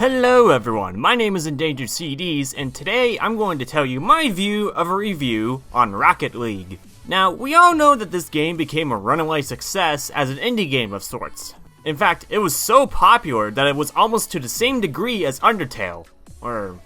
Hello everyone, my name is Endangered CDs, and today I'm going to tell you my view of a review on Rocket League. Now, we all know that this game became a runaway success as an indie game of sorts. In fact, it was so popular that it was almost to the same degree as Undertale. Or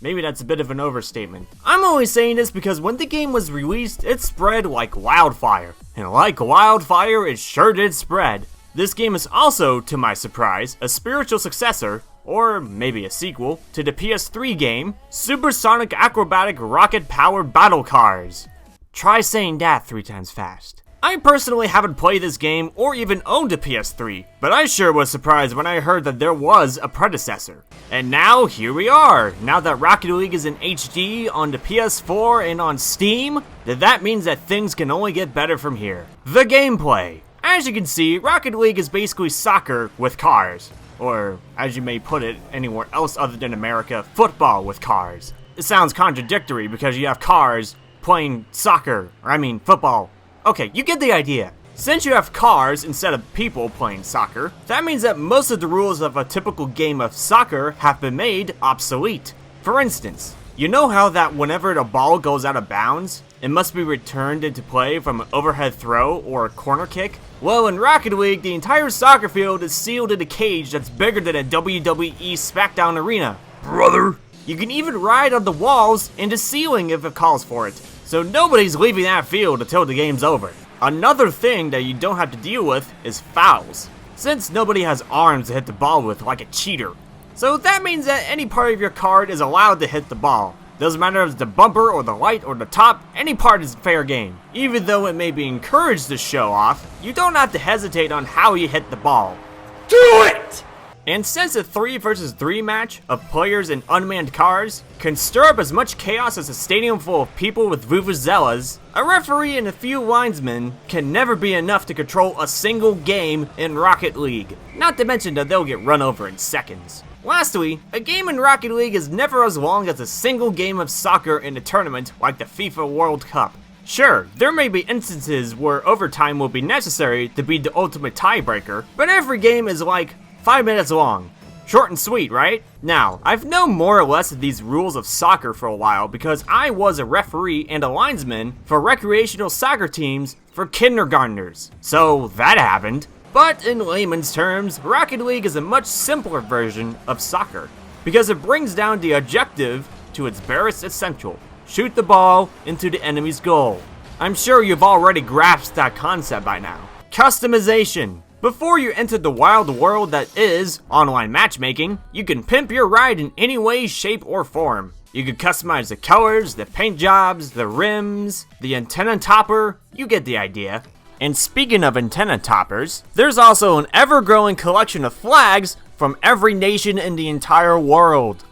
maybe that's a bit of an overstatement. I'm only saying this because when the game was released, it spread like wildfire. And like wildfire, it sure did spread. This game is also, to my surprise, a spiritual successor, or maybe a sequel, to the PS3 game, Supersonic Acrobatic Rocket Powered Battle Cars. Try saying that 3 times fast. I personally haven't played this game or even owned a PS3, but I sure was surprised when I heard that there was a predecessor. And now, here we are. Now that Rocket League is in HD on the PS4 and on Steam, that means that things can only get better from here. The gameplay. As you can see, Rocket League is basically soccer with cars. Or, as you may put it anywhere else other than America, football with cars. It sounds contradictory because you have cars playing soccer, or I mean football. Okay, you get the idea. Since you have cars instead of people playing soccer, that means that most of the rules of a typical game of soccer have been made obsolete. For instance, you know how that whenever the ball goes out of bounds, it must be returned into play from an overhead throw or a corner kick? Well, in Rocket League, the entire soccer field is sealed in a cage that's bigger than a WWE SmackDown arena. Brother! You can even ride on the walls and the ceiling if it calls for it. So nobody's leaving that field until the game's over. Another thing that you don't have to deal with is fouls, since nobody has arms to hit the ball with like a cheater. So that means that any part of your card is allowed to hit the ball. Doesn't matter if it's the bumper or the light or the top, any part is fair game. Even though it may be encouraged to show off, you don't have to hesitate on how you hit the ball. Do it! And since a 3 versus 3 match of players in unmanned cars can stir up as much chaos as a stadium full of people with vuvuzelas, a referee and a few linesmen can never be enough to control a single game in Rocket League. Not to mention that they'll get run over in seconds. Lastly, a game in Rocket League is never as long as a single game of soccer in a tournament like the FIFA World Cup. Sure, there may be instances where overtime will be necessary to be the ultimate tiebreaker, but every game is like 5 minutes long. Short and sweet, right? Now, I've known more or less of these rules of soccer for a while because I was a referee and a linesman for recreational soccer teams for kindergartners. So that happened. But in layman's terms, Rocket League is a much simpler version of soccer because it brings down the objective to its barest essential. Shoot the ball into the enemy's goal. I'm sure you've already grasped that concept by now. Customization. Before you enter the wild world that is online matchmaking, you can pimp your ride in any way, shape, or form. You can customize the colors, the paint jobs, the rims, the antenna topper, you get the idea. And speaking of antenna toppers, there's also an ever-growing collection of flags from every nation in the entire world.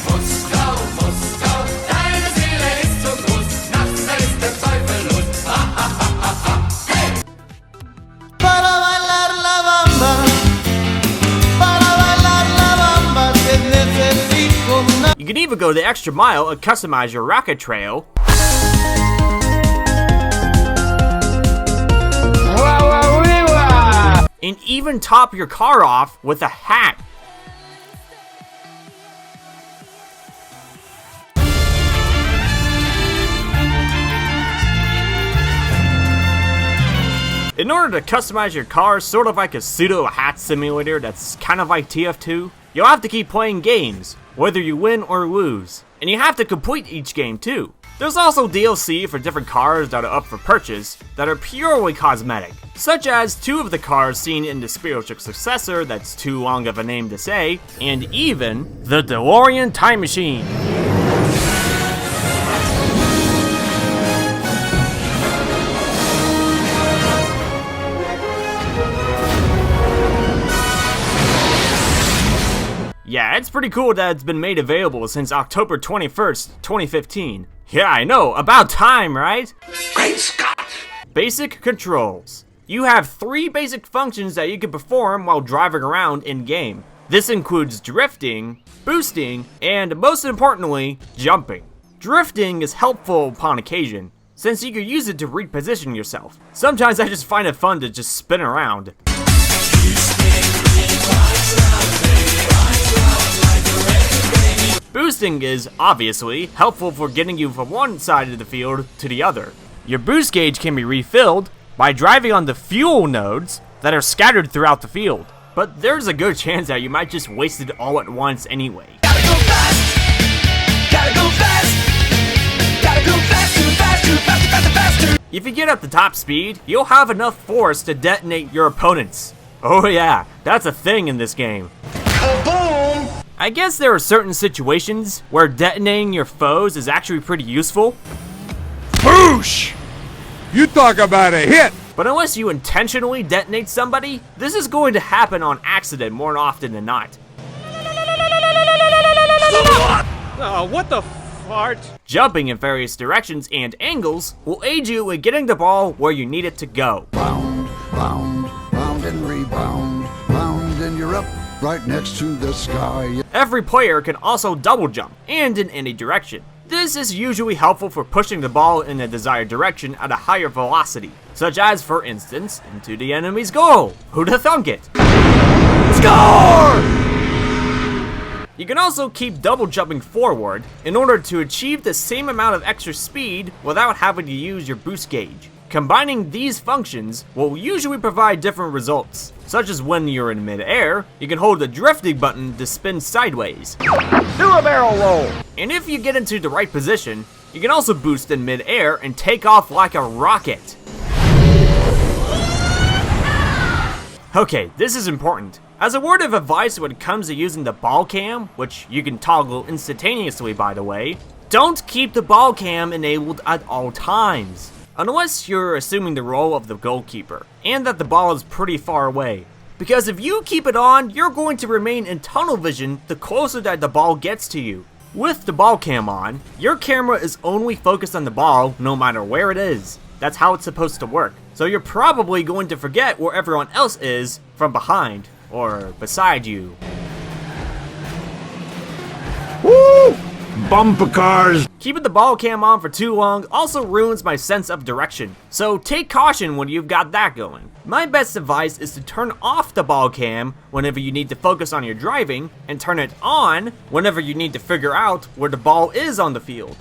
Moskau, Moskau, deine Seele ist so groß, nachts da ist der Teufel los. Ha, ha, ha, ha, ha. Hey! Para bailar la bamba, para bailar la bamba, te necesito una. You can even go the extra mile and customize your rocket trail. And even top your car off with a hat. In order to customize your car, sort of like a pseudo hat simulator that's kind of like TF2, you'll have to keep playing games, whether you win or lose. And you have to complete each game too. There's also DLC for different cars that are up for purchase that are purely cosmetic, such as 2 of the cars seen in the spiritual successor that's too long of a name to say, and even the DeLorean Time Machine. Yeah, it's pretty cool that it's been made available since October 21st, 2015. Yeah, I know, about time, right? Great Scott! Basic controls. You have 3 basic functions that you can perform while driving around in-game. This includes drifting, boosting, and most importantly, jumping. Drifting is helpful upon occasion, since you can use it to reposition yourself. Sometimes I just find it fun to just spin around. Boosting is, obviously, helpful for getting you from one side of the field to the other. Your boost gauge can be refilled by driving on the fuel nodes that are scattered throughout the field. But there's a good chance that you might just waste it all at once anyway. Gotta go fast! Gotta go fast! Gotta go fast, too fast, too fast, faster, faster! If you get up to top speed, you'll have enough force to detonate your opponents. Oh yeah, that's a thing in this game. Kaboom! I guess there are certain situations where detonating your foes is actually pretty useful. Boosh! You talk about a hit! But unless you intentionally detonate somebody, this is going to happen on accident more often than not. Oh, what the fart? Jumping in various directions and angles will aid you in getting the ball where you need it to go. Bound, bound, bound and rebound, bound and you're up right next to the sky. Every player can also double jump, and in any direction. This is usually helpful for pushing the ball in the desired direction at a higher velocity, such as, for instance, into the enemy's goal. Who'da thunk it? Score! You can also keep double jumping forward in order to achieve the same amount of extra speed without having to use your boost gauge. Combining these functions will usually provide different results, such as when you're in mid-air, you can hold the drifting button to spin sideways. Do a barrel roll! And if you get into the right position, you can also boost in mid-air and take off like a rocket. Okay, this is important. As a word of advice when it comes to using the ball cam, which you can toggle instantaneously by the way, don't keep the ball cam enabled at all times. Unless you're assuming the role of the goalkeeper, and that the ball is pretty far away. Because if you keep it on, you're going to remain in tunnel vision the closer that the ball gets to you. With the ball cam on, your camera is only focused on the ball no matter where it is. That's how it's supposed to work. So you're probably going to forget where everyone else is from behind, or beside you. Woo! Bumper cars! Keeping the ball cam on for too long also ruins my sense of direction, so take caution when you've got that going. My best advice is to turn off the ball cam whenever you need to focus on your driving, and turn it on whenever you need to figure out where the ball is on the field.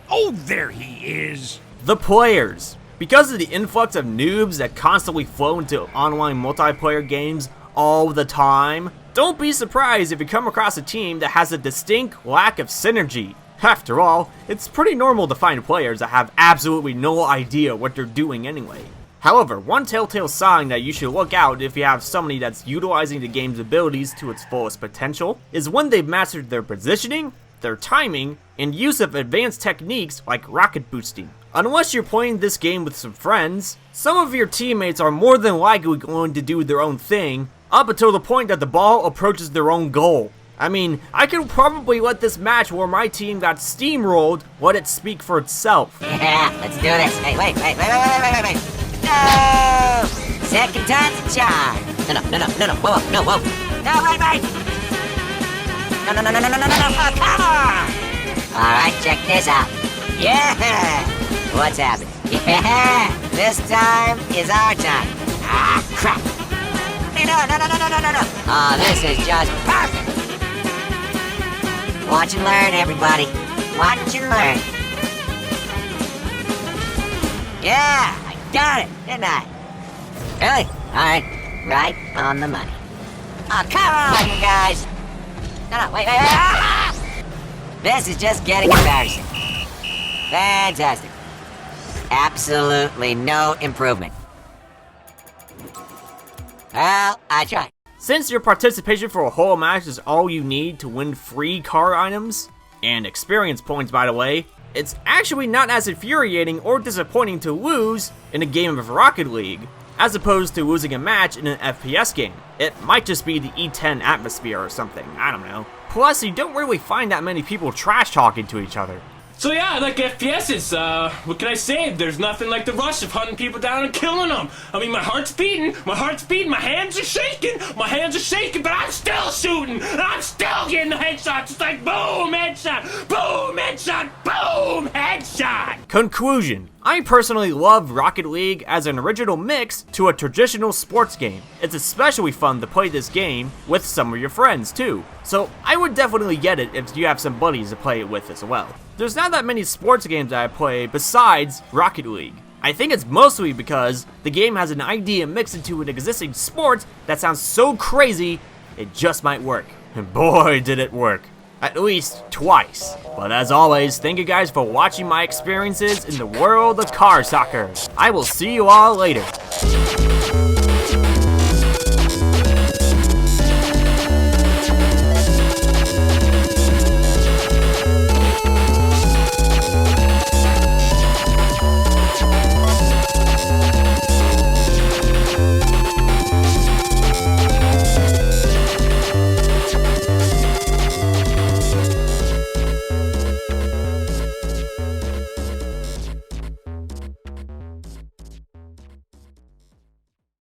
Oh, there he is! The players. Because of the influx of noobs that constantly flow into online multiplayer games all the time, don't be surprised if you come across a team that has a distinct lack of synergy. After all, it's pretty normal to find players that have absolutely no idea what they're doing anyway. However, one telltale sign that you should look out if you have somebody that's utilizing the game's abilities to its fullest potential is when they've mastered their positioning, their timing, and use of advanced techniques like rocket boosting. Unless you're playing this game with some friends, some of your teammates are more than likely going to do their own thing up until the point that the ball approaches their own goal. I mean, I could probably let this match where my team got steamrolled let it speak for itself. Yeah, let's do this. Hey, wait. No! Second time's a charm. No, whoa, no, whoa. No, wait. No, oh, come on! Alright, check this out. Yeah! What's happening? Yeah! This time is our time. Ah, crap! No. Oh, this is just perfect! Watch and learn, everybody. Watch and learn. Yeah, I got it, didn't I? Really? Alright, right on the money. Oh, come on, you guys! No, wait. Ah! This is just getting embarrassing. Fantastic. Absolutely no improvement. Well, I tried. Since your participation for a whole match is all you need to win free car items, and experience points by the way, it's actually not as infuriating or disappointing to lose in a game of Rocket League, as opposed to losing a match in an FPS game. It might just be the E10 atmosphere or something, I don't know. Plus, you don't really find that many people trash talking to each other. So yeah, I like FPSs. What can I say? There's nothing like the rush of hunting people down and killing them. I mean, my heart's beating, my hands are shaking, but I'm still shooting, and I'm still getting the headshots. It's like boom, headshot, boom, headshot, boom, headshot. Conclusion. I personally love Rocket League as an original mix to a traditional sports game. It's especially fun to play this game with some of your friends too. So I would definitely get it if you have some buddies to play it with as well. There's not that many sports games that I play besides Rocket League. I think it's mostly because the game has an idea mixed into an existing sport that sounds so crazy, it just might work. And boy did it work. At least twice. But as always, thank you guys for watching my experiences in the world of car soccer. I will see you all later.